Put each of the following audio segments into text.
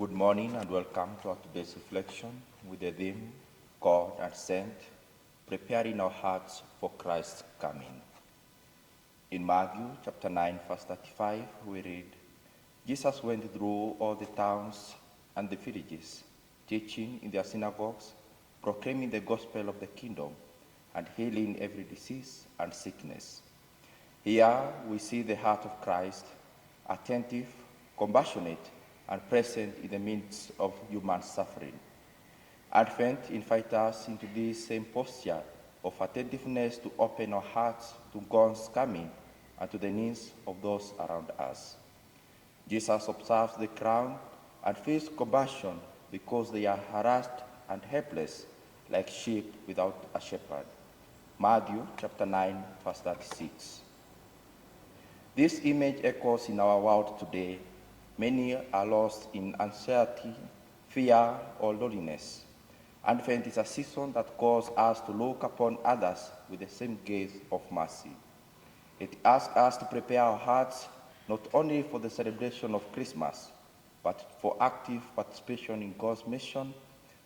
Good morning and welcome to our today's reflection with the theme, God and Sent, preparing our hearts for Christ's coming. In Matthew chapter 9, verse 35, we read, Jesus went through all the towns and the villages, teaching in their synagogues, proclaiming the gospel of the kingdom, and healing every disease and sickness. Here we see the heart of Christ, attentive, compassionate, and present in the midst of human suffering. Advent invites us into this same posture of attentiveness to open our hearts to God's coming and to the needs of those around us. Jesus observes the crowd and feels compassion because they are harassed and helpless like sheep without a shepherd. Matthew chapter 9, verse 36. This image echoes in our world today. Many are lost in anxiety, fear, or loneliness. Advent is a season that calls us to look upon others with the same gaze of mercy. It asks us to prepare our hearts not only for the celebration of Christmas, but for active participation in God's mission,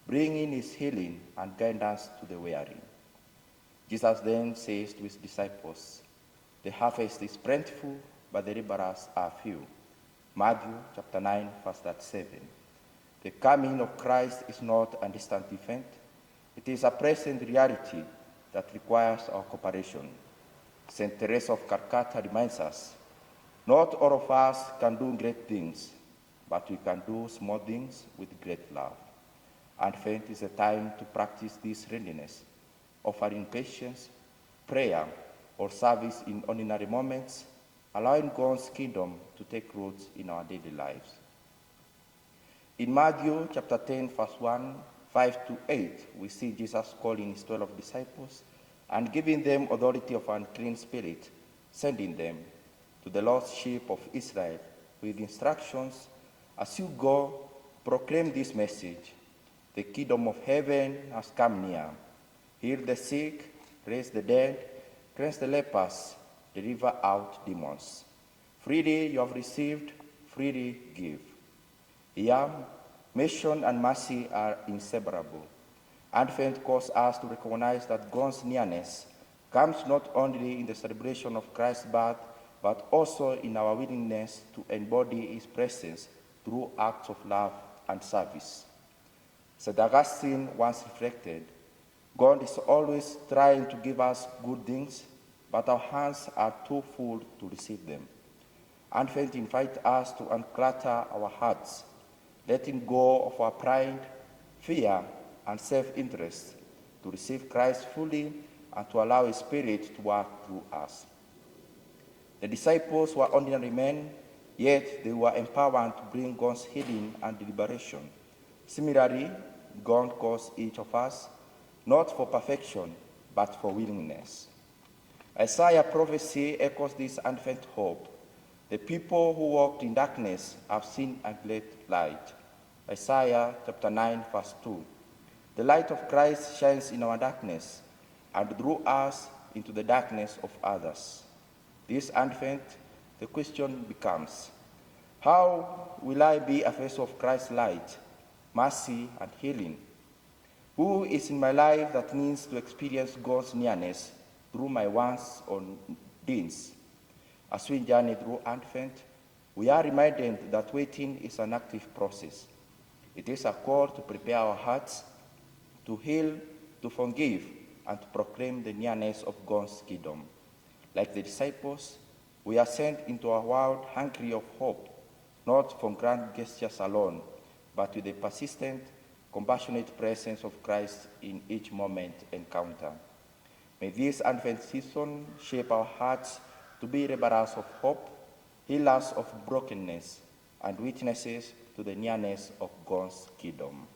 bringing His healing and guidance to the weary. Jesus then says to His disciples, "The harvest is plentiful, but the laborers are few." Matthew chapter 9, verse 37. The coming of Christ is not a distant event. It is a present reality that requires our cooperation. St. Teresa of Calcutta reminds us, not all of us can do great things, but we can do small things with great love. Advent is a time to practice this readiness, offering patience, prayer, or service in ordinary moments, allowing God's kingdom to take root in our daily lives. In Matthew chapter 10, verse 1, 5 to 8, we see Jesus calling His 12 disciples and giving them authority of unclean spirit, sending them to the lost sheep of Israel with instructions, "As you go, proclaim this message: the kingdom of heaven has come near. Heal the sick, raise the dead, cleanse the lepers, deliver out demons. Freely you have received, freely give." Here, mission and mercy are inseparable. Advent calls us to recognize that God's nearness comes not only in the celebration of Christ's birth, but also in our willingness to embody His presence through acts of love and service. St. Augustine once reflected, "God is always trying to give us good things, but our hands are too full to receive them." Advent invites us to unclutter our hearts, letting go of our pride, fear, and self-interest, to receive Christ fully and to allow His Spirit to work through us. The disciples were ordinary men, yet they were empowered to bring God's healing and liberation. Similarly, God calls each of us, not for perfection, but for willingness. Isaiah prophecy echoes this Advent hope. "The people who walked in darkness have seen a great light." Isaiah chapter 9, verse 2. The light of Christ shines in our darkness and drew us into the darkness of others. This Advent, the question becomes, how will I be a vessel of Christ's light, mercy, and healing? Who is in my life that needs to experience God's nearness through my wants or deeds? As we journey through Advent, we are reminded that waiting is an active process. It is a call to prepare our hearts, to heal, to forgive, and to proclaim the nearness of God's kingdom. Like the disciples, we are sent into a world hungry of hope, not for grand gestures alone, but with the persistent, compassionate presence of Christ in each moment encounter. May this Advent season shape our hearts to be laborers of hope, healers of brokenness, and witnesses to the nearness of God's kingdom.